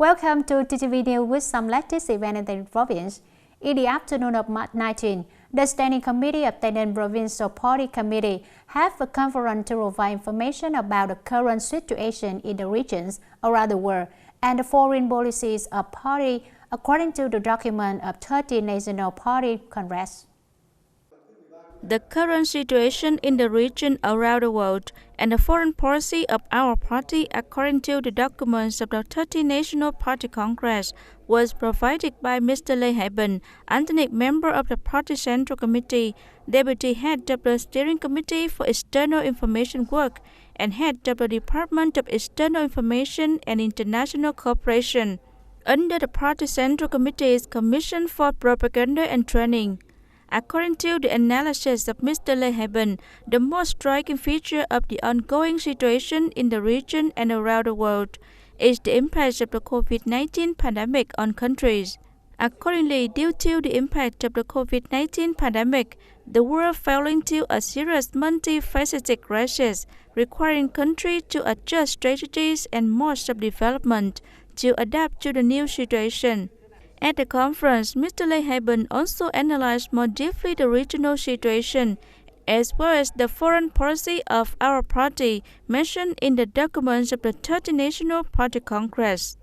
Welcome to TTV News with some latest event in the province. In the afternoon of March 19, the Standing Committee of Tay Ninh Provincial Party Committee have a conference to provide information about the current situation in the regions around the world and the foreign policies of party according to the document of 13 National Party Congress. The current situation in the region around the world and the foreign policy of our party according to the documents of the 13 National Party Congress was provided by Mr. Lê Hải Bình, alternate member of the Party Central Committee, Deputy Head of the Steering Committee for External Information Work, and Head of the Department of External Information and International Cooperation, under the Party Central Committee's Commission for Propaganda and Training. According to the analysis of Mr. Lê Hải Bình, the most striking feature of the ongoing situation in the region and around the world is the impact of the COVID-19 pandemic on countries. Accordingly, due to the impact of the COVID-19 pandemic, the world fell into a serious multifaceted crisis, requiring countries to adjust strategies and modes of development to adapt to the new situation. At the conference, Mr. Lê Hải Bình also analyzed more deeply the regional situation, as well as the foreign policy of our party mentioned in the documents of the 13 National Party Congress.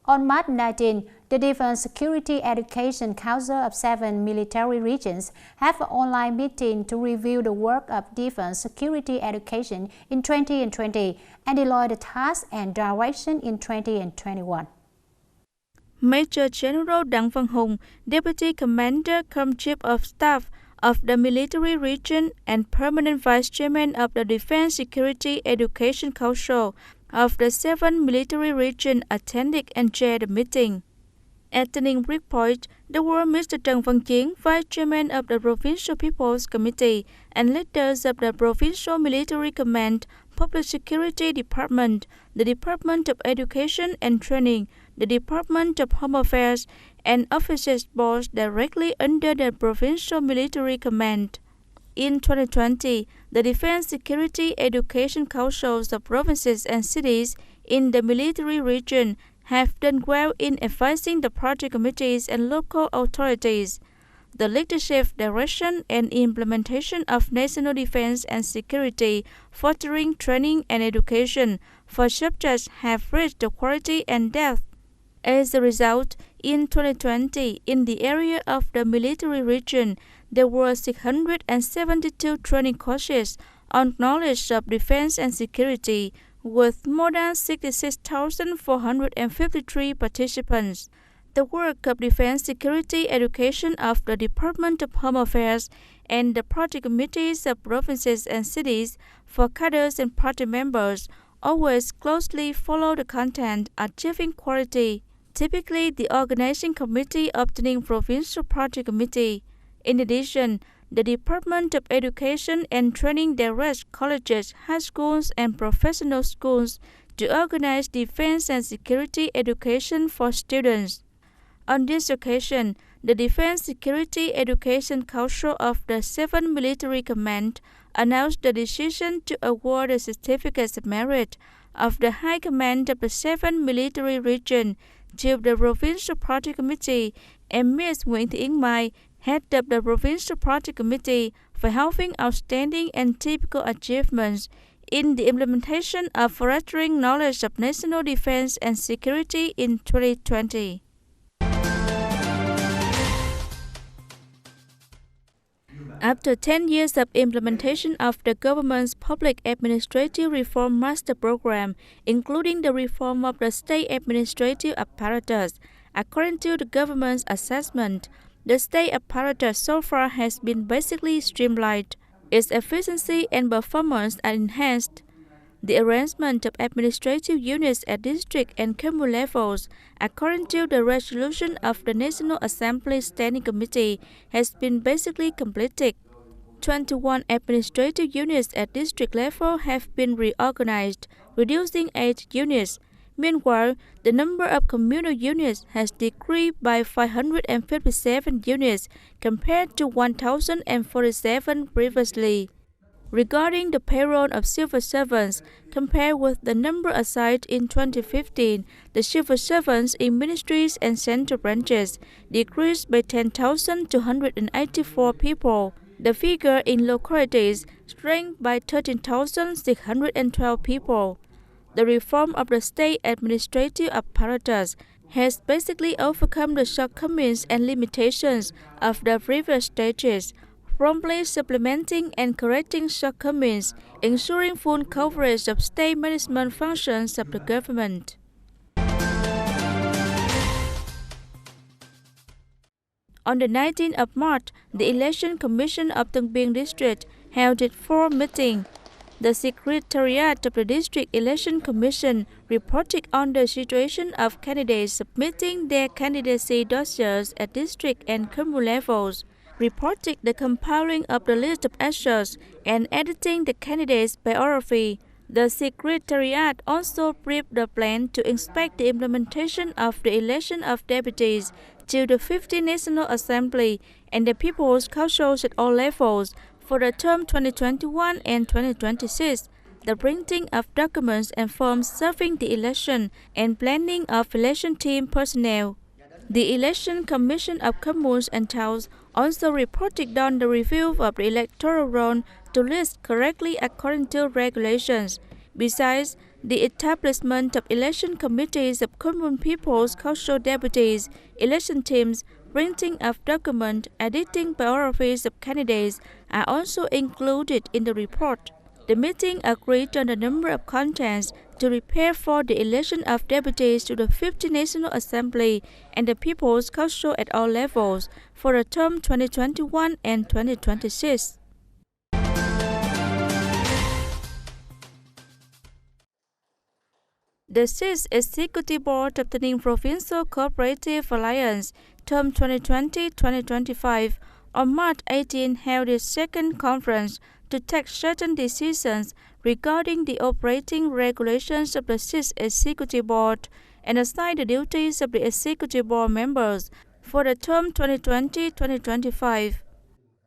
On March 19, the Defense Security Education Council of 7 military regions have an online meeting to review the work of defense security education in 2020 and deploy the tasks and direction in 2021. Major General Đặng Văn Hùng, Deputy Commander cum Chief of Staff of the Military Region and Permanent Vice Chairman of the Defense Security Education Council of the 7 military regions, attended and chaired the meeting. At the Ninh report, there were Mr. Trần Văn Chiến, Vice Chairman of the Provincial People's Committee, and leaders of the Provincial Military Command, Public Security Department, the Department of Education and Training, the Department of Home Affairs, and officers boards directly under the Provincial Military Command. In 2020, the Defense Security Education Councils of provinces and cities in the military region have done well in advising the party committees and local authorities. The leadership, direction, and implementation of national defense and security, fostering training and education for subjects have reached the quality and depth. As a result, in 2020, in the area of the military region, there were 672 training courses on knowledge of defense and security, with more than 66,453 participants. The work of defense security education of the Department of Home Affairs and the party committees of provinces and cities for cadres and party members always closely follow the content, achieving quality. Typically, the organizing committee of the Ninh Provincial Party Committee. In addition, the Department of Education and Training directs colleges, high schools, and professional schools to organize defense and security education for students. On this occasion, the Defense Security Education Council of the 7 Military Command announced the decision to award the certificates of merit of the High Command of the 7 military region to the Provincial Party Committee and Ms. Nguyễn Thị Yến Mai, Head of the Provincial Party Committee, for having outstanding and typical achievements in the implementation of fostering knowledge of national defense and security in 2020. After 10 years of implementation of the government's public administrative reform master program, including the reform of the state administrative apparatus, according to the government's assessment, the state apparatus so far has been basically streamlined. Its efficiency and performance are enhanced. The arrangement of administrative units at district and commune levels, according to the resolution of the National Assembly Standing Committee, has been basically completed. 21 administrative units at district level have been reorganized, reducing 8 units. Meanwhile, the number of communal units has decreased by 557 units compared to 1,047 previously. Regarding the payroll of civil servants, compared with the number assigned in 2015, the civil servants in ministries and central branches decreased by 10,284 people. The figure in localities shrank by 13,612 people. The reform of the state administrative apparatus has basically overcome the shortcomings and limitations of the previous stages, promptly supplementing and correcting shortcomings, ensuring full coverage of state management functions of the government. On the 19th of March, the Election Commission of Tân Biên District held its fourth meeting. The Secretariat of the District Election Commission reported on the situation of candidates submitting their candidacy dossiers at district and commune levels, reported the compiling of the list of assets and editing the candidate's biography. The Secretariat also briefed the plan to inspect the implementation of the election of deputies to the 50th National Assembly and the People's Councils at all levels for the term 2021 and 2026, the printing of documents and forms serving the election, and planning of election team personnel. The Election Commission of Communes and Towns also reported on the review of the electoral roll to list correctly according to regulations. Besides, the establishment of election committees of common people's council deputies, election teams, printing of documents, editing biographies of candidates are also included in the report. The meeting agreed on the number of contents to prepare for the election of deputies to the 50th National Assembly and the People's Council at all levels for the term 2021 and 2026. The 6th Executive Board of the Tay Ninh Provincial Cooperative Alliance, term 2020-2025, on March 18 held its second conference to take certain decisions regarding the operating regulations of the 6th Executive Board and assign the duties of the Executive Board members for the term 2020-2025.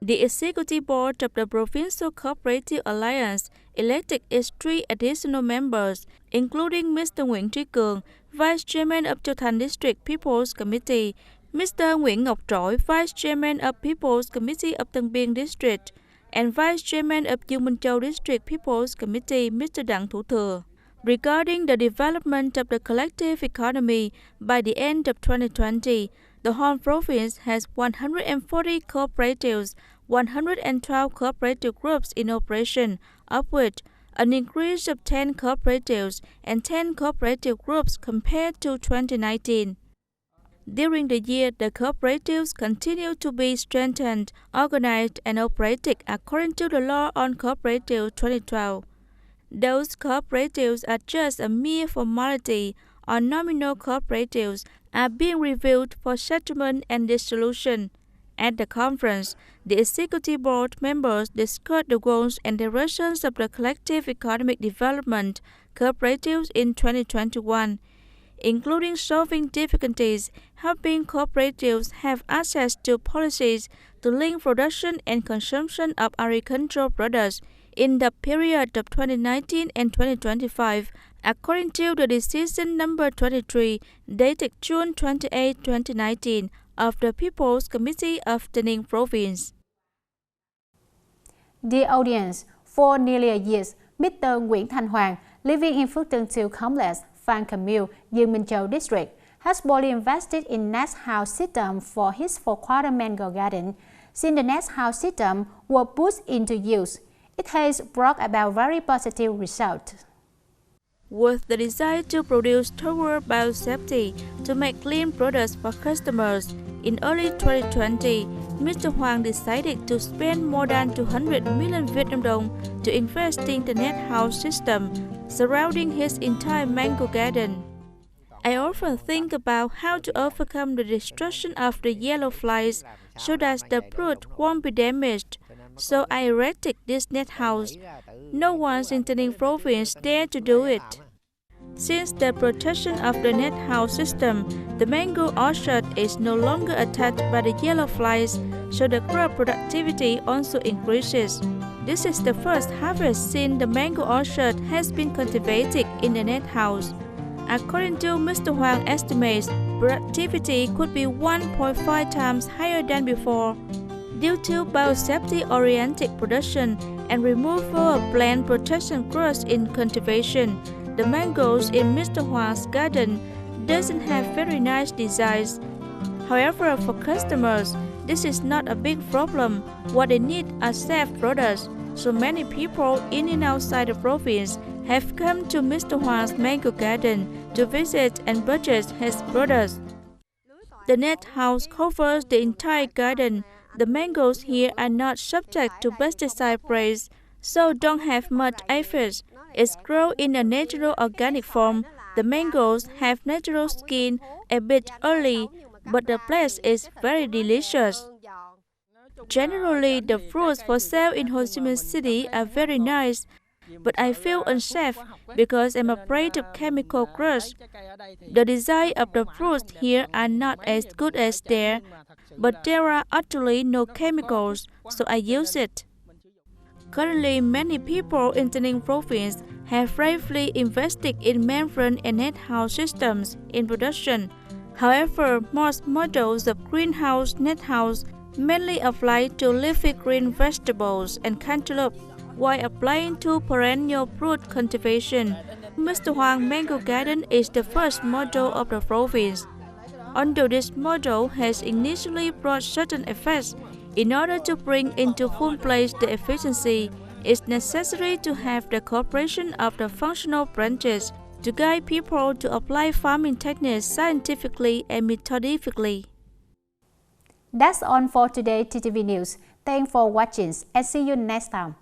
The Executive Board of the Provincial Cooperative Alliance elected its 3 additional members, including Mr. Nguyễn Trí Cường, Vice Chairman of Châu Thành District People's Committee, Mr. Nguyễn Ngọc Trỗi, Vice Chairman of People's Committee of Tân Biên District, and Vice Chairman of Dương Minh Châu District People's Committee, Mr. Đặng Thủ Thừa. Regarding the development of the collective economy, by the end of 2020, the whole province has 140 cooperatives, 112 cooperative groups in operation, of which an increase of 10 cooperatives and 10 cooperative groups compared to 2019. During the year, the cooperatives continue to be strengthened, organized, and operated according to the law on Cooperative 2012. Those cooperatives are just a mere formality or nominal cooperatives are being reviewed for settlement and dissolution. At the conference, the Executive Board members discussed the goals and directions of the collective economic development cooperatives in 2021, including solving difficulties, helping cooperatives have access to policies to link production and consumption of agricultural products in the period of 2019 and 2025, according to the decision number 23, dated June 28, 2019, of the People's Committee of Tay Ninh Province. Dear audience, for nearly a year, Mr. Nguyễn Thanh Hoàng, living in Phước Tân 2 complex, Phan Commune, Dương Minh Châu District, has boldly invested in nest house system for his 4-quarter mango garden. Since the nest house system was put into use, it has brought about very positive results. With the desire to produce toward biosafety to make clean products for customers, in early 2020, Mr. Hoàng decided to spend more than 200 million Vietnam dong to invest in the net house system surrounding his entire mango garden. I often think about how to overcome the destruction of the yellow flies so that the fruit won't be damaged. So I erected this net house. No one in Tay Ninh Province dared to do it. Since the protection of the net house system, the mango orchard is no longer attacked by the yellow flies, so the crop productivity also increases. This is the first harvest since the mango orchard has been cultivated in the net house. According to Mr. Huang estimates, productivity could be 1.5 times higher than before. Due to biosafety-oriented production and removal of plant protection growth in cultivation, the mangoes in Mr. Huang's garden doesn't have very nice designs. However, for customers, this is not a big problem. What they need are safe products. So many people in and outside the province have come to Mr. Huang's mango garden to visit and purchase his products. The net house covers the entire garden. The mangoes here are not subject to pesticide sprays, so don't have much aphids. It's grown in a natural organic form. The mangoes have natural skin a bit early, but the flesh is very delicious. Generally, the fruits for sale in Ho Chi Minh City are very nice, but I feel unsafe because I'm afraid of chemical crush. The design of the fruits here are not as good as there, but there are actually no chemicals, so I use it. Currently, many people in Tay Ninh province have bravely invested in membrane and net house systems in production. However, most models of greenhouse net house mainly apply to leafy green vegetables and cantaloupe, while applying to perennial fruit cultivation. Mr. Huang Mango Garden is the first model of the province. Although this model has initially brought certain effects, in order to bring into full place the efficiency, it's necessary to have the cooperation of the functional branches to guide people to apply farming techniques scientifically and methodically. That's all for today, TTV News. Thanks for watching and see you next time.